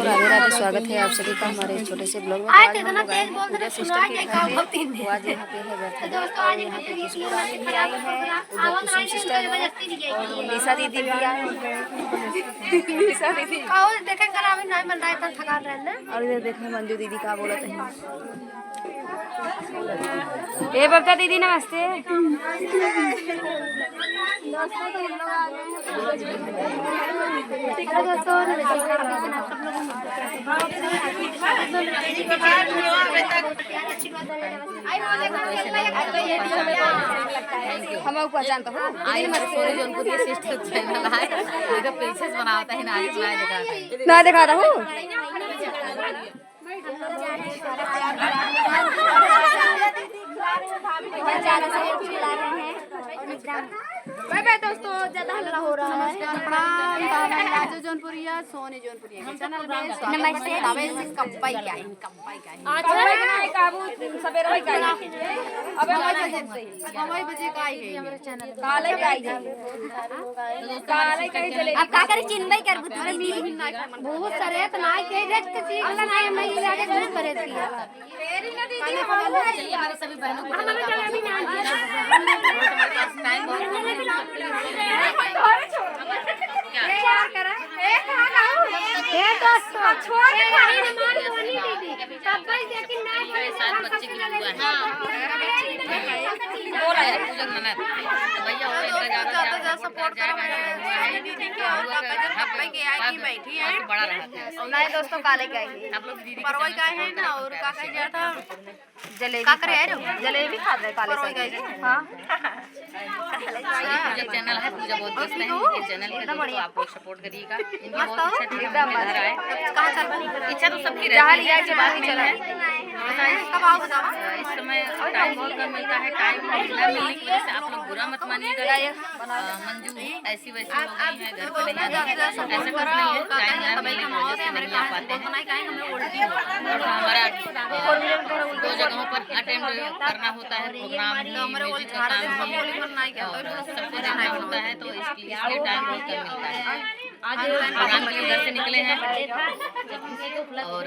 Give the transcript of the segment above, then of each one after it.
राधे राधे। स्वागत है आप सभी का हमारे इस छोटे से ब्लॉग में। आज इतना तेज बोल रहे सिस्टर के घर में वो आज यहाँ पे है बर्थडे और यहाँ पे खुशबू रानी भी आई है, उधर कुसुम सिस्टर है और निशा दीदी भी आई है। निशा दीदी और देखें कल अभी नहीं बन रहा है, इतना थकान रहे ना। और इधर देखें मंजू दीदी का बोला था। ए बबता दीदी नमस्ते। हम पहचानता हूँ ना दिखा रहा हूँ। बाय बाय दोस्तों, ज्यादा हल्ला हो रहा है। राजू जौनपुरिया सोनी जौनपुरिया के चैनल में स्वागत है। तवे से कंपाई क्या है, कंपाई क्या है। अच्छा काबू सवेरे होई का अबे हमारे बजे का आई है हमारे चैनल काले का आई है काले कहीं चले अब का करे चिन्हई कर बुतरी बहुत सारे तो ना के रेट के चीज अल्लाह ना हम ये आगे बहुत करे थी तेरी ना दीदी चलिए हमारे सभी बहनों को हमारे चले अभी ना टाइम बहुत क्या करा ए कहां गाऊं ए दोस्तों छोड़ के खाली न मान बोली दीदी तब भाई लेकिन ना बोले साथ बच्चे की हुआ है। हां बोला है पूजा ननद तो भैया और इधर ज्यादा सपोर्ट करो दीदी के और का के आई बैठी है बड़ा रहा और नए दोस्तों काले का आई आप लोग दीदी परवई का है ना और का कह गया था जलेबी का करे यार जलेबी खा रहे काले से। हां पूजा चैनल है, पूजा बहुत दोस्त है इनके चैनल के, तो आप लोग सपोर्ट करिएगा। इनकी बहुत अच्छा एकदम मजा है। कहां चल रही इच्छा तो सबकी जहां रहती लिया है के बाहर ही चला कब आओ बताओ इस समय टाइम बहुत कम मिलता है। टाइम न मिलने की वजह से आप लोग बुरा मत मानिएगा। मंजू ऐसी वैसी हो गई है, घर पे नहीं आती, ऐसा कुछ नहीं है। टाइम न मिलने की वजह से नहीं आ पाते हैं और हमारा 2 जगहों पर अटेंड करना होता है प्रोग्राम, म्यूजिक का काम सबको जाना होता है, तो इसलिए टाइम बहुत कम मिलता है। भगवान के घर से निकले हैं और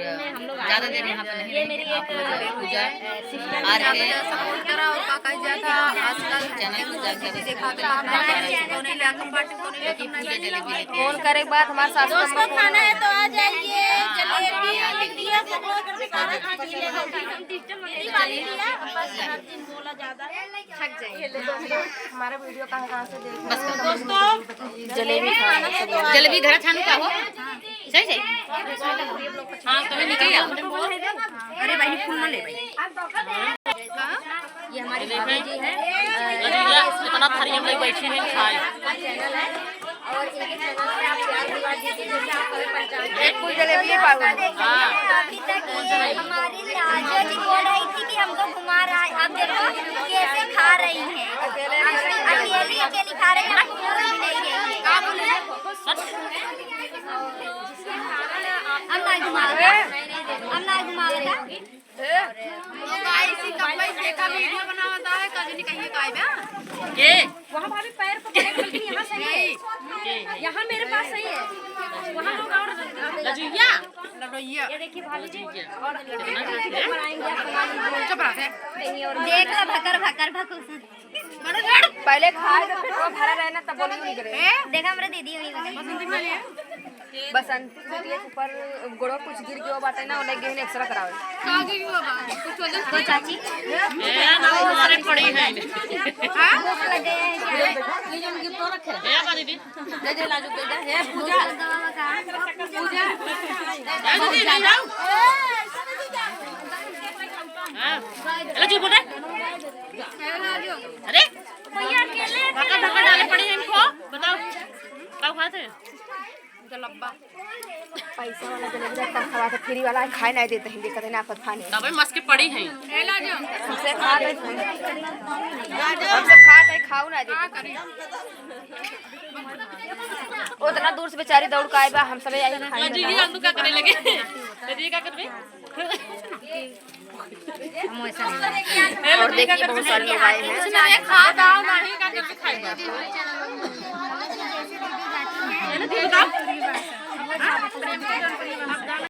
ज़्यादा देर यहाँ पे नहीं रहेंगे। आप लोग पूजा आ रहे हैं सपोर्ट करा और का कह जाता आजकल चैनल को जाके देखा तो नहीं लेकर पार्टी को नहीं लेकर पूजा जलेबी लेके फोन करे के बाद हमारे सास दोस्तों खाना है तो आ जाइए। जलेबी दिया सब खाना खा लिए हम डिजिटल में पानी दिया बस हर दिन बोला ज्यादा थक जाइए। हमारा वीडियो कहां से देख बस दोस्तों जलेबी खाना जलेबी घर छानू का हो सही सही। हाँ तुम्हें निकल गया। अरे भाई फूल ना ले भाई ये हमारी भाभी जी है इतना थारी हम लोग बैठे हैं खाए चैनल है और इनके चैनल पे आप प्यार दिवा दीजिए जैसे आप हमें पहचान एक फूल जलेबी ले पाओगे। अभी तक हमारी राजा जी बोल रही थी कि हमको घुमा रहा है, अब देखो कैसे खा रही हैं अकेली अकेली खा रही है हम ना घुमावेगा देखा वीडियो बनाता है कजनी कहिए कायबा के वहाँ भाभी पैर को पकड़ के यहाँ सही है, यहाँ मेरे पास सही है, वहाँ लोग और लजुइया ये देखिए भाभी जी और चुप रहे देख लो भकर भकर भकुस पहले खाए तो फिर वो भरा रहना तब बोली नहीं करे। देखा मेरे दीदी हुई बसंती दीदी के ऊपर गोड़ो कुछ गिर गयो बाटे ना उन्हें गेहन एक्सरा करावे का गिर गयो बा कुछ वजह तो चाची ए ना हमारे पड़ी है हां भूख लग गए हैं ये जो गिफ्ट तो रखे है बा दीदी ले ले लाजू के जा है पूजा पूजा ए दीदी ले जाओ हां ले जी बोले अरे भैया अकेले धक्का धक्का डाले पड़ी है इनको बताओ कब खाते जलब्बा पैसा वाला जलेबी कम खवा के फ्री वाला खाए नहीं देते हैं, देखते ना आपत खाने तब मस्त के पड़ी है हमसे खा रहे हम सब खा रहे खाऊ ना देते उतना दूर से बेचारी दौड़ के आए बा हम सब यही खाए जी ये हम का करे लगे जी क्या करबे हम ऐसा नहीं और देखिए बहुत सारे लोग आए हैं खा दाओ नहीं का करके खाएगा जैसे दीदी जाती है बताओ